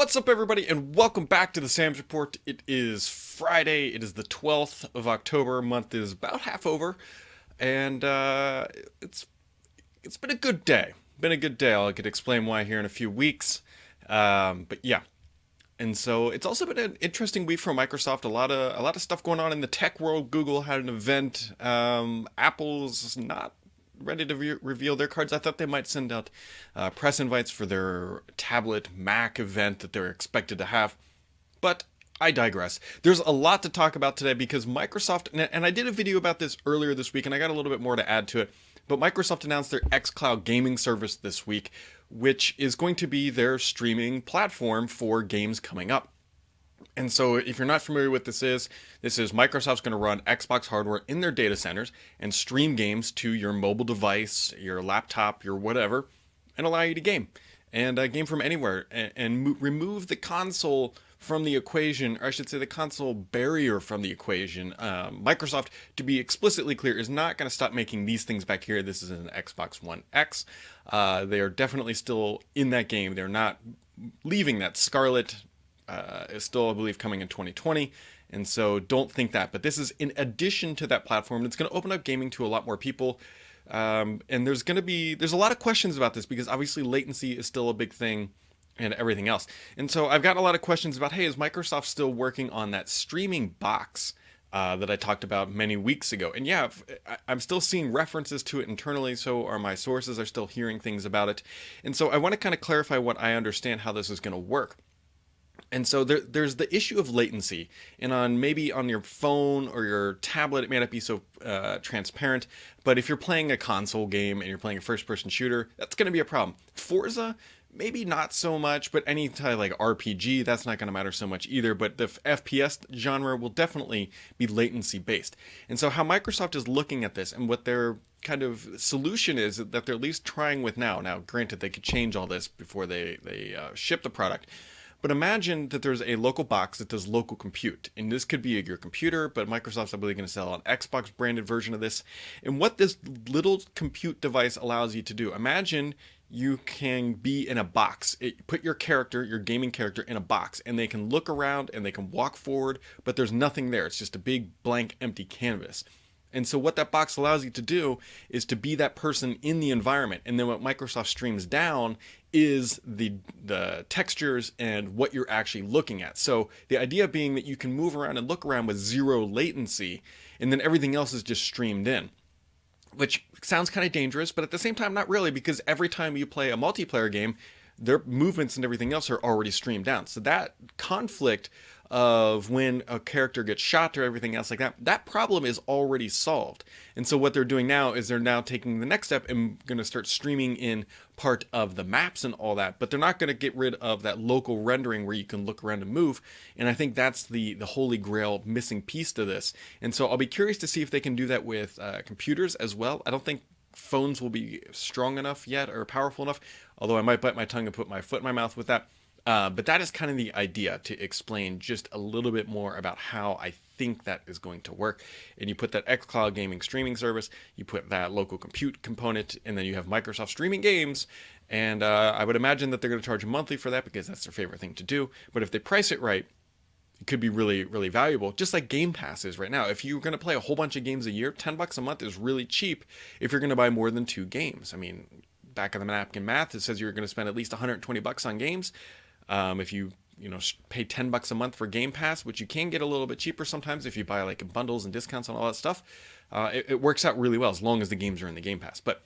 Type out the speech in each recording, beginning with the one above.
What's up, everybody, and welcome back to the Sam's Report. It is Friday. It is the 12th of October. Month is about half over, and it's been a good day. Been a good day. I could explain why here in a few weeks. But yeah, and so it's also been an interesting week for Microsoft. A lot of stuff going on in the tech world. Google had an event. Apple's not ready to reveal their cards. I thought they might send out press invites for their tablet Mac event that they're expected to have. But I digress. There's a lot to talk about today because Microsoft, and I did a video about this earlier this week, and I got a little bit more to add to it, but Microsoft announced their xCloud gaming service this week, which is going to be their streaming platform for games coming up. And so if you're not familiar with this is Microsoft's going to run Xbox hardware in their data centers and stream games to your mobile device, your laptop, your whatever, and allow you to game. And game from anywhere and remove the console from the equation, or I should say the console barrier from the equation. Microsoft, to be explicitly clear, is not going to stop making these things back here. This is an Xbox One X. They are definitely still in that game. They're not leaving that. Scarlett is still, I believe, coming in 2020, and so don't think that. But this is in addition to that platform. It's going to open up gaming to a lot more people, and there's a lot of questions about this because obviously latency is still a big thing, and everything else. And so I've gotten a lot of questions about, hey, is Microsoft still working on that streaming box that I talked about many weeks ago? And yeah, I'm still seeing references to it internally, so are my sources are still hearing things about it. And so I want to kind of clarify what I understand how this is going to work. And so there's the issue of latency, and maybe on your phone or your tablet, it may not be so transparent. But if you're playing a console game and you're playing a first-person shooter, that's going to be a problem. Forza, maybe not so much, but any type like RPG, that's not going to matter so much either. But the FPS genre will definitely be latency based. And so how Microsoft is looking at this and what their kind of solution is that they're at least trying with now. Now, granted, they could change all this before they ship the product. But imagine that there's a local box that does local compute. And this could be your computer, but Microsoft's, I believe, going to sell an Xbox branded version of this. And what this little compute device allows you to do, imagine you can be in a box. Put your character, your gaming character, in a box, and they can look around and they can walk forward, but there's nothing there. It's just a big blank empty canvas. And so what that box allows you to do is to be that person in the environment. And then what Microsoft streams down is the textures and what you're actually looking at. So the idea being that you can move around and look around with zero latency, and then everything else is just streamed in. Which sounds kind of dangerous, but at the same time, not really, because every time you play a multiplayer game, their movements and everything else are already streamed down. So that conflict of when a character gets shot or everything else like that, that problem is already solved. And so what they're doing now is they're now taking the next step and going to start streaming in part of the maps and all that, but they're not going to get rid of that local rendering where you can look around and move. And I think that's the holy grail missing piece to this. And so I'll be curious to see if they can do that with computers as well. I don't think phones will be strong enough yet or powerful enough, although I might bite my tongue and put my foot in my mouth with that. But that is kind of the idea, to explain just a little bit more about how I think that is going to work. And you put that xCloud gaming streaming service, you put that local compute component, and then you have Microsoft streaming games. And I would imagine that they're going to charge monthly for that because that's their favorite thing to do. But if they price it right, it could be really, really valuable, just like Game Pass is right now. If you're going to play a whole bunch of games a year, $10 a month is really cheap if you're going to buy more than 2 games. I mean, back of the napkin math, it says you're going to spend at least $120 on games. If you pay $10 a month for Game Pass, which you can get a little bit cheaper sometimes if you buy like in bundles and discounts and all that stuff, it works out really well as long as the games are in the Game Pass. But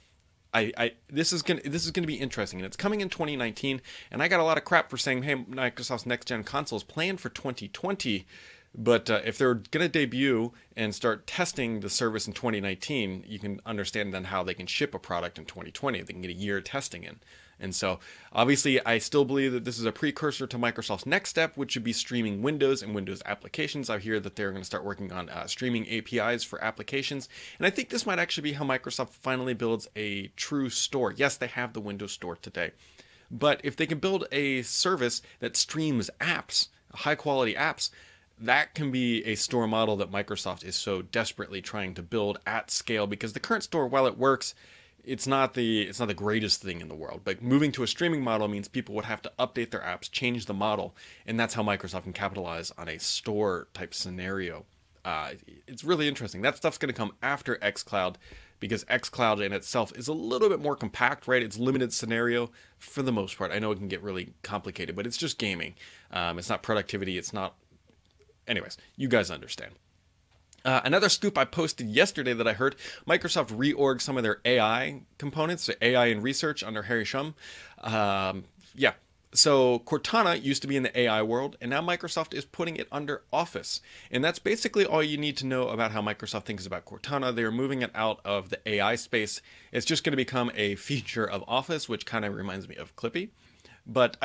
this is gonna be interesting, and it's coming in 2019. And I got a lot of crap for saying, hey, Microsoft's next gen console is planned for 2020. But if they're going to debut and start testing the service in 2019, you can understand then how they can ship a product in 2020. They can get a year of testing in. And so, obviously, I still believe that this is a precursor to Microsoft's next step, which would be streaming Windows and Windows applications. I hear that they're going to start working on streaming APIs for applications. And I think this might actually be how Microsoft finally builds a true store. Yes, they have the Windows Store today. But if they can build a service that streams apps, high-quality apps, that can be a store model that Microsoft is so desperately trying to build at scale, because the current store, while it works, it's not the greatest thing in the world, but moving to a streaming model means people would have to update their apps, change the model, and that's how Microsoft can capitalize on a store type scenario. It's really interesting. That stuff's going to come after xCloud, because xCloud in itself is a little bit more compact, right? It's limited scenario for the most part. I know it can get really complicated, but it's just gaming. It's not productivity. It's not. Anyways, you guys understand. Another scoop I posted yesterday that I heard: Microsoft reorged some of their AI components, so AI and research under Harry Shum. Yeah, so Cortana used to be in the AI world, and now Microsoft is putting it under Office. And that's basically all you need to know about how Microsoft thinks about Cortana. They're moving it out of the AI space. It's just going to become a feature of Office, which kind of reminds me of Clippy. But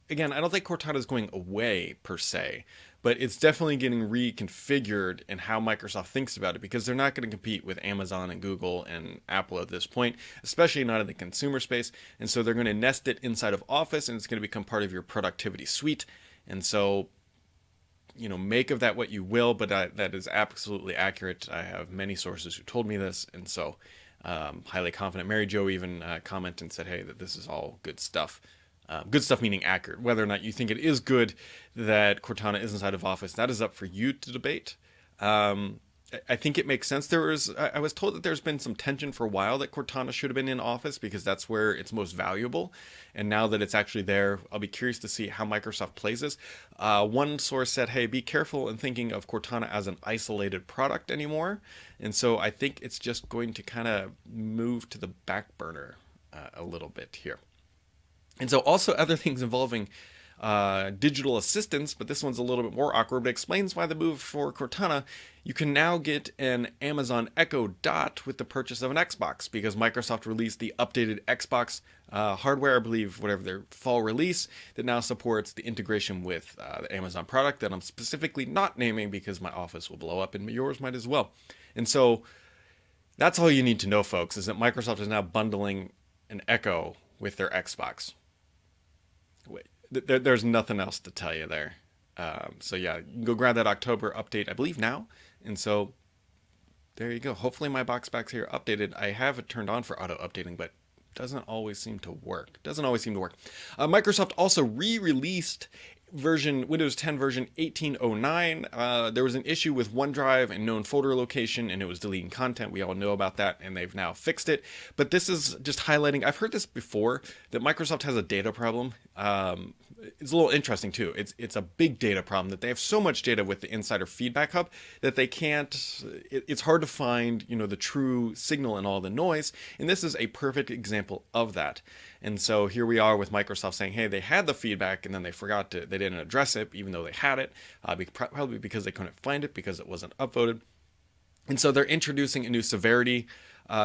again, I don't think Cortana is going away per se, but it's definitely getting reconfigured in how Microsoft thinks about it, because they're not going to compete with Amazon and Google and Apple at this point, especially not in the consumer space. And so they're going to nest it inside of Office, and it's going to become part of your productivity suite. And so, make of that what you will, but that is absolutely accurate. I have many sources who told me this, and so highly confident. Mary Jo even commented and said, hey, that this is all good stuff. Good stuff meaning accurate. Whether or not you think it is good that Cortana is inside of Office, that is up for you to debate. I think it makes sense. I was told that there's been some tension for a while that Cortana should have been in Office because that's where it's most valuable. And now that it's actually there, I'll be curious to see how Microsoft plays this. One source said, hey, be careful in thinking of Cortana as an isolated product anymore. And so I think it's just going to kind of move to the back burner a little bit here. And so also other things involving digital assistants, but this one's a little bit more awkward, but explains why the move for Cortana. You can now get an Amazon Echo Dot with the purchase of an Xbox, because Microsoft released the updated Xbox hardware, I believe, whatever their fall release, that now supports the integration with the Amazon product that I'm specifically not naming because my office will blow up and yours might as well. And so that's all you need to know, folks, is that Microsoft is now bundling an Echo with their Xbox. There's nothing else to tell you there. So yeah, you can go grab that October update, I believe now. And so there you go. Hopefully my box backs here are updated. I have it turned on for auto updating, but doesn't always seem to work. Microsoft also re-released Windows 10 version 1809. There was an issue with OneDrive and known folder location, and it was deleting content. We all know about that, and they've now fixed it. But this is just highlighting, I've heard this before, that Microsoft has a data problem. It's a little interesting too. It's a big data problem, that they have so much data with the Insider Feedback Hub that they can't. It's hard to find the true signal in all the noise, and this is a perfect example of that. And so here we are with Microsoft saying, hey, they had the feedback and then they didn't address it, even though they had it, probably because they couldn't find it because it wasn't upvoted. And so they're introducing a new severity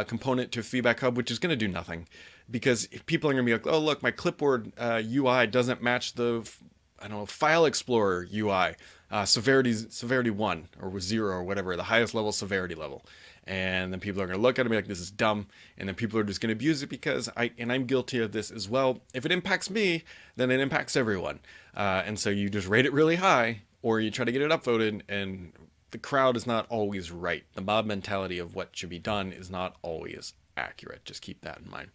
component to Feedback Hub, which is going to do nothing, because people are going to be like, oh, look, my clipboard UI doesn't match the, File Explorer UI, severity 1 or 0 or whatever, the highest level severity level. And then people are going to look at it and be like, this is dumb. And then people are just going to abuse it because I'm guilty of this as well. If it impacts me, then it impacts everyone. And so you just rate it really high, or you try to get it upvoted, and the crowd is not always right. The mob mentality of what should be done is not always accurate. Just keep that in mind.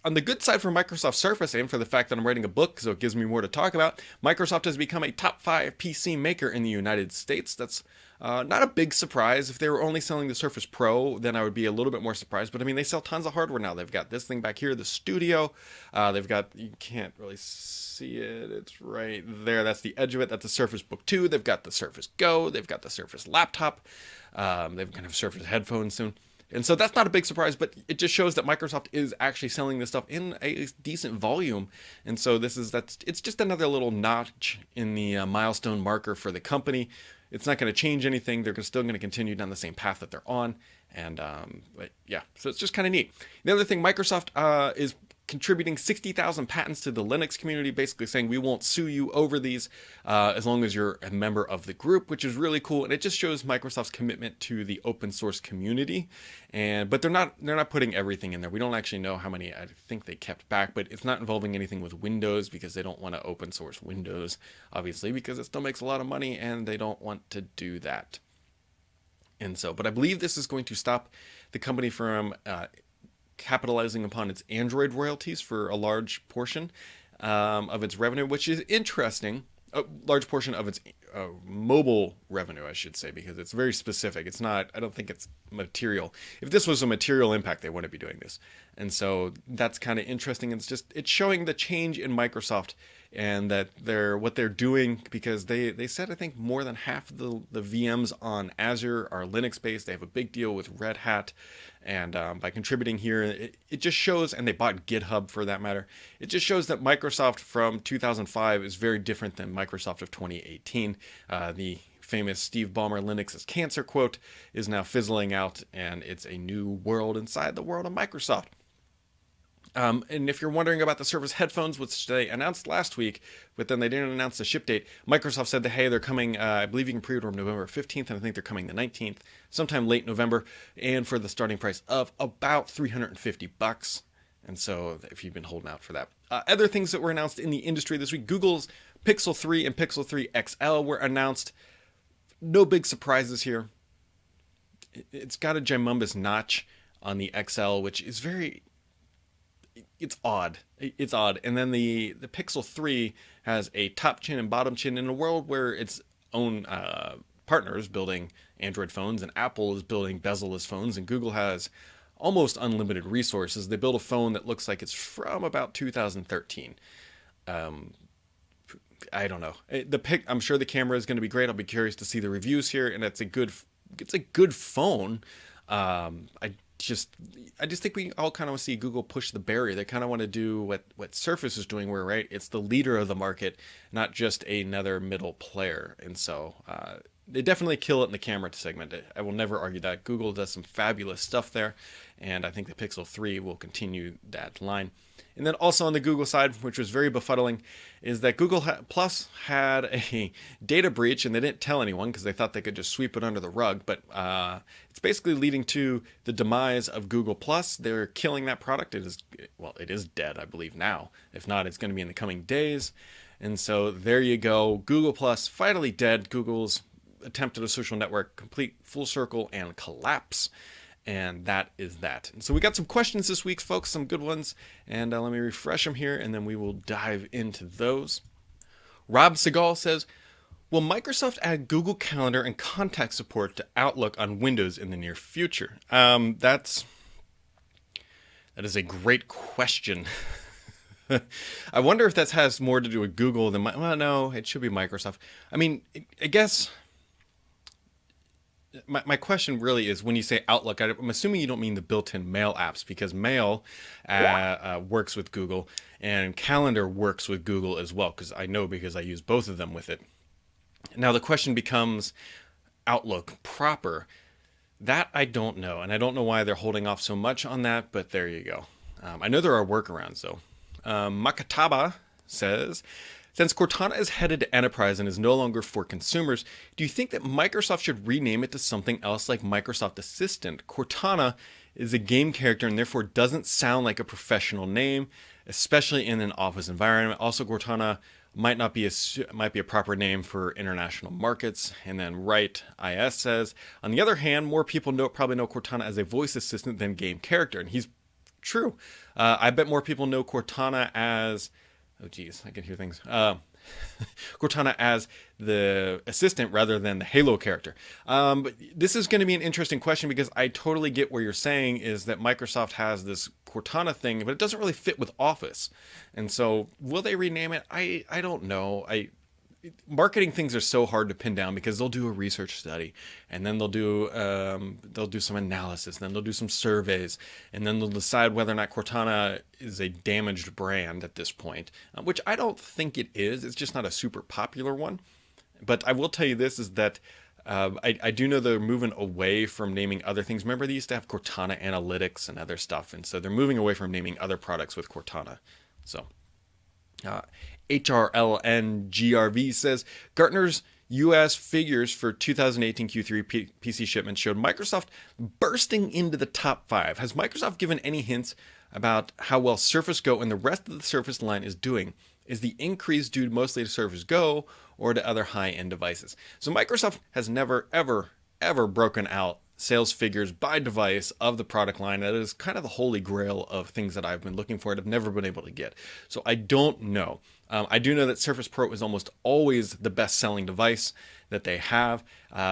On the good side for Microsoft Surface, and for the fact that I'm writing a book, so it gives me more to talk about, Microsoft has become a top 5 PC maker in the United States. That's not a big surprise. If they were only selling the Surface Pro, then I would be a little bit more surprised. But I mean, they sell tons of hardware now. They've got this thing back here, the Studio. They've got, you can't really see it. It's right there. That's the edge of it. That's the Surface Book 2. They've got the Surface Go. They've got the Surface Laptop. They're going to have Surface headphones soon. And so that's not a big surprise, but it just shows that Microsoft is actually selling this stuff in a decent volume. And so it's just another little notch in the milestone marker for the company. It's not going to change anything. They're still going to continue down the same path that they're on. And but yeah, so it's just kind of neat. The other thing, Microsoft is contributing 60,000 patents to the Linux community, basically saying we won't sue you over these as long as you're a member of the group, which is really cool. And it just shows Microsoft's commitment to the open source community. But they're not putting everything in there. We don't actually know how many I think they kept back, but it's not involving anything with Windows, because they don't want to open source Windows, obviously, because it still makes a lot of money and they don't want to do that. And so, but I believe this is going to stop the company from capitalizing upon its Android royalties for a large portion of its revenue, which is interesting. A large portion of its mobile revenue, I should say, because it's very specific. It's not, I don't think it's material. If this was a material impact, they wouldn't be doing this. And so that's kind of interesting. It's showing the change in Microsoft and that what they're doing, because they said, I think, more than half of the VMs on Azure are Linux based. They have a big deal with Red Hat. And by contributing here, it just shows, and they bought GitHub for that matter, it just shows that Microsoft from 2005 is very different than Microsoft of 2018. The famous Steve Ballmer Linux is cancer quote is now fizzling out, and it's a new world inside the world of Microsoft. And if you're wondering about the Surface headphones, which they announced last week, but then they didn't announce the ship date, Microsoft said that, hey, they're coming, I believe you can pre-order them November 15th, and I think they're coming the 19th, sometime late November, and for the starting price of about $350. And so if you've been holding out for that. Other things that were announced in the industry this week, Google's Pixel 3 and Pixel 3 XL were announced. No big surprises here. It's got a ginormous notch on the XL, which is it's odd. It's odd. And then the Pixel 3 has a top chin and bottom chin in a world where its own partners building Android phones, and Apple is building bezel-less phones, and Google has almost unlimited resources. They build a phone that looks like it's from about 2013. I don't know. I'm sure the camera is going to be great. I'll be curious to see the reviews here, and it's a good phone. I just think we all kind of want to see Google push the barrier. They kind of want to do what Surface is doing, where it's the leader of the market, not just another middle player. And so they definitely kill it in the camera segment. I will never argue that. Google does some fabulous stuff there, and I think the Pixel 3 will continue that line. And then also on the Google side, which was very befuddling, is that Google Plus had a data breach, and they didn't tell anyone because they thought they could just sweep it under the rug. But it's basically leading to the demise of Google Plus. They're killing that product. It is dead, I believe, now. If not, it's going to be in the coming days. And so there you go. Google Plus finally dead. Google's attempt at a social network complete full circle and collapse. And that is that. And so we got some questions this week, folks, some good ones. And let me refresh them here, and then we will dive into those. Rob Segal says, will Microsoft add Google Calendar and contact support to Outlook on Windows in the near future? That is a great question. I wonder if that has more to do with Google than well, no, it should be Microsoft. I mean, I guess my question really is, when you say Outlook, I'm assuming you don't mean the built-in mail apps, because Mail works with Google and Calendar works with Google as well, because I use both of them with it. Now the question becomes Outlook proper. That I don't know, and I don't know why they're holding off so much on that, but there you go. I know there are workarounds, though. Makataba says, since Cortana is headed to enterprise and is no longer for consumers, do you think that Microsoft should rename it to something else like Microsoft Assistant? Cortana is a game character and therefore doesn't sound like a professional name, especially in an office environment. Also, Cortana might be a proper name for international markets. And then Wright IS says, on the other hand, more people probably know Cortana as a voice assistant than game character, and he's true. I bet more people know Cortana as, oh geez, I can hear things. Cortana as the assistant rather than the Halo character. But this is going to be an interesting question, because I totally get where you're saying is that Microsoft has this Cortana thing, but it doesn't really fit with Office. And so will they rename it? I don't know. Marketing things are so hard to pin down, because they'll do a research study, and then they'll do some analysis, and then they'll do some surveys, and then they'll decide whether or not Cortana is a damaged brand at this point, which I don't think it is. It's just not a super popular one. But I will tell you this, is that I do know they're moving away from naming other things. Remember, they used to have Cortana Analytics and other stuff, and so they're moving away from naming other products with Cortana. So HRLNGRV says, Gartner's U.S. figures for 2018 Q3 PC shipments showed Microsoft bursting into the top 5. Has Microsoft given any hints about how well Surface Go and the rest of the Surface line is doing? Is the increase due mostly to Surface Go or to other high-end devices? So Microsoft has never, ever, ever broken out sales figures by device of the product line. That is kind of the holy grail of things that I've been looking for and have never been able to get. So I don't know. I do know that Surface Pro is almost always the best selling device that they have.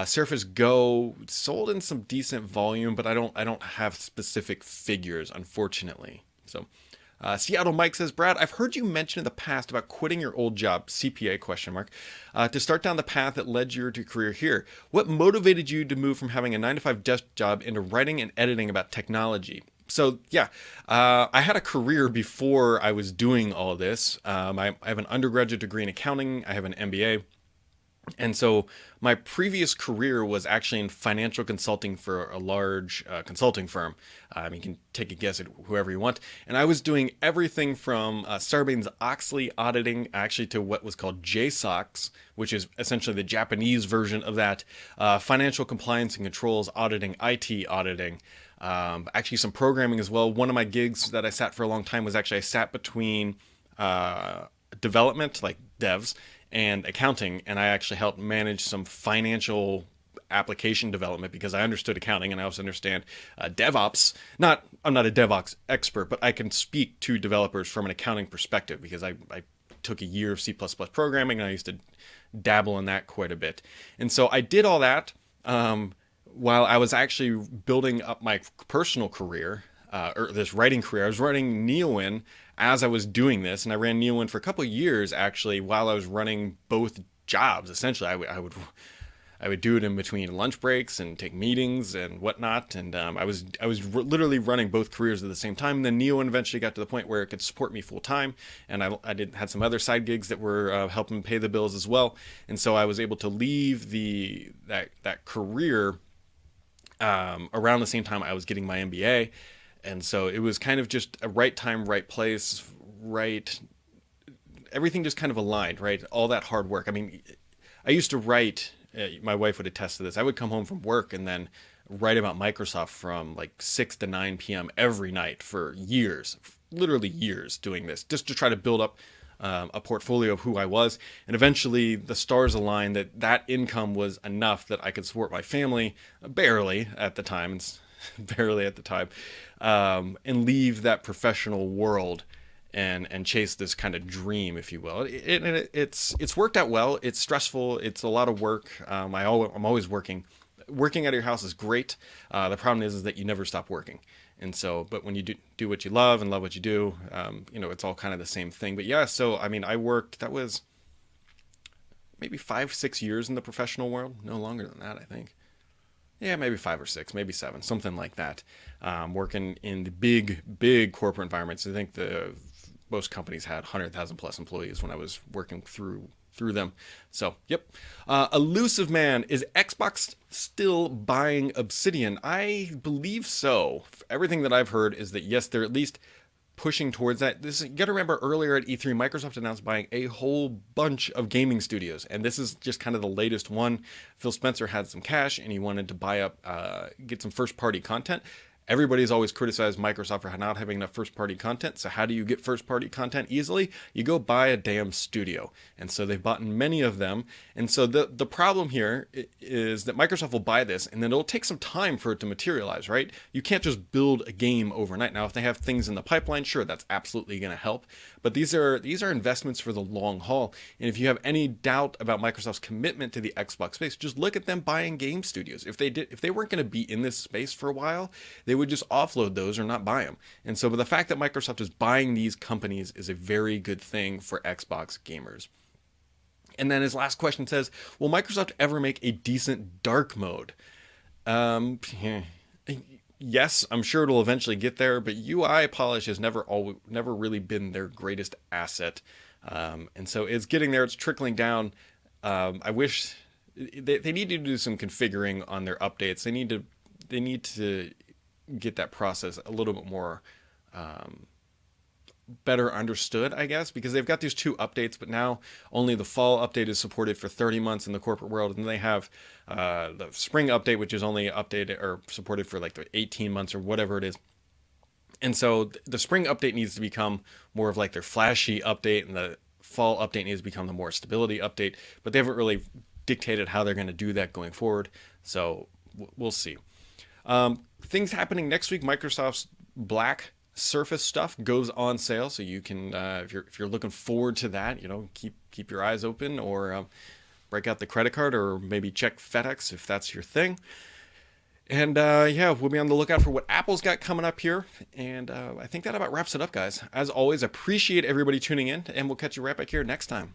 Surface Go sold in some decent volume, but I don't have specific figures, unfortunately. So Seattle Mike says, Brad, I've heard you mention in the past about quitting your old job, CPA question mark, to start down the path that led you to your career here. What motivated you to move from having a 9-to-5 desk job into writing and editing about technology? So yeah, I had a career before I was doing all of this. I have an undergraduate degree in accounting. I have an MBA. And so my previous career was actually in financial consulting for a large consulting firm. You can take a guess at whoever you want. And I was doing everything from Sarbanes-Oxley auditing actually to what was called JSOX, which is essentially the Japanese version of that, financial compliance and controls auditing, IT auditing, actually some programming as well. One of my gigs that I sat for a long time was actually I sat between development, like devs, and accounting, and I actually helped manage some financial application development because I understood accounting and I also understand DevOps. I'm not a DevOps expert, but I can speak to developers from an accounting perspective because I took a year of C++ programming and I used to dabble in that quite a bit. And so I did all that while I was actually building up my personal career, or this writing career. I was writing Neowin as I was doing this, and I ran Neowin for a couple of years actually while I was running both jobs. Essentially, I would do it in between lunch breaks and take meetings and whatnot. And I was literally running both careers at the same time. And then Neowin eventually got to the point where it could support me full time, and I had some other side gigs that were helping pay the bills as well. And so I was able to leave that career around the same time I was getting my MBA. And so it was kind of just a right time, right place, right. Everything just kind of aligned, right? All that hard work. I mean, I used to write, my wife would attest to this. I would come home from work and then write about Microsoft from like 6 to 9 p.m. every night for years, literally years doing this, just to try to build up a portfolio of who I was. And eventually the stars aligned that income was enough that I could support my family, barely at the time, and leave that professional world and chase this kind of dream, if you will. It's worked out well. It's stressful. It's a lot of work. I'm always working. Working out of your house is great. The problem is that you never stop working. And so, but when you do what you love and love what you do, it's all kind of the same thing. But yeah, so I mean, I worked. That was maybe 5-6 years in the professional world. No longer than that, I think. Yeah, maybe 5 or 6, maybe 7, something like that. Working in the big corporate environments. I think most companies had 100,000 plus employees when I was working through them. So, yep. Elusive Man, is Xbox still buying Obsidian? I believe so. Everything that I've heard is that yes, they're at least pushing towards that. You got to remember earlier at E3, Microsoft announced buying a whole bunch of gaming studios, and this is just kind of the latest one. Phil Spencer had some cash and he wanted to buy up, get some first-party content. Everybody's always criticized Microsoft for not having enough first-party content. So how do you get first-party content easily? You go buy a damn studio. And so they've bought many of them. And so the problem here is that Microsoft will buy this, and then it'll take some time for it to materialize, right? You can't just build a game overnight. Now, if they have things in the pipeline, sure, that's absolutely going to help. But these are investments for the long haul. And if you have any doubt about Microsoft's commitment to the Xbox space, just look at them buying game studios. If they weren't going to be in this space for a while, they would just offload those or not buy them. And so, but the fact that Microsoft is buying these companies is a very good thing for Xbox gamers. And then his last question says, will Microsoft ever make a decent dark mode? Yes, I'm sure it'll eventually get there, but UI polish has never really been their greatest asset. And so it's getting there, it's trickling down. I wish they need to do some configuring on their updates. They need to get that process a little bit more better understood, I guess, because they've got these 2 updates, but now only the fall update is supported for 30 months in the corporate world, and they have the spring update, which is only updated or supported for like the 18 months or whatever it is. And so the spring update needs to become more of like their flashy update, and the fall update needs to become the more stability update, but they haven't really dictated how they're going to do that going forward. So we'll see. Things happening next week. Microsoft's Black Surface stuff goes on sale, so you can, if you're looking forward to that, keep your eyes open, or break out the credit card, or maybe check FedEx if that's your thing. And yeah, we'll be on the lookout for what Apple's got coming up here. And I think that about wraps it up, guys. As always, appreciate everybody tuning in, and we'll catch you right back here next time.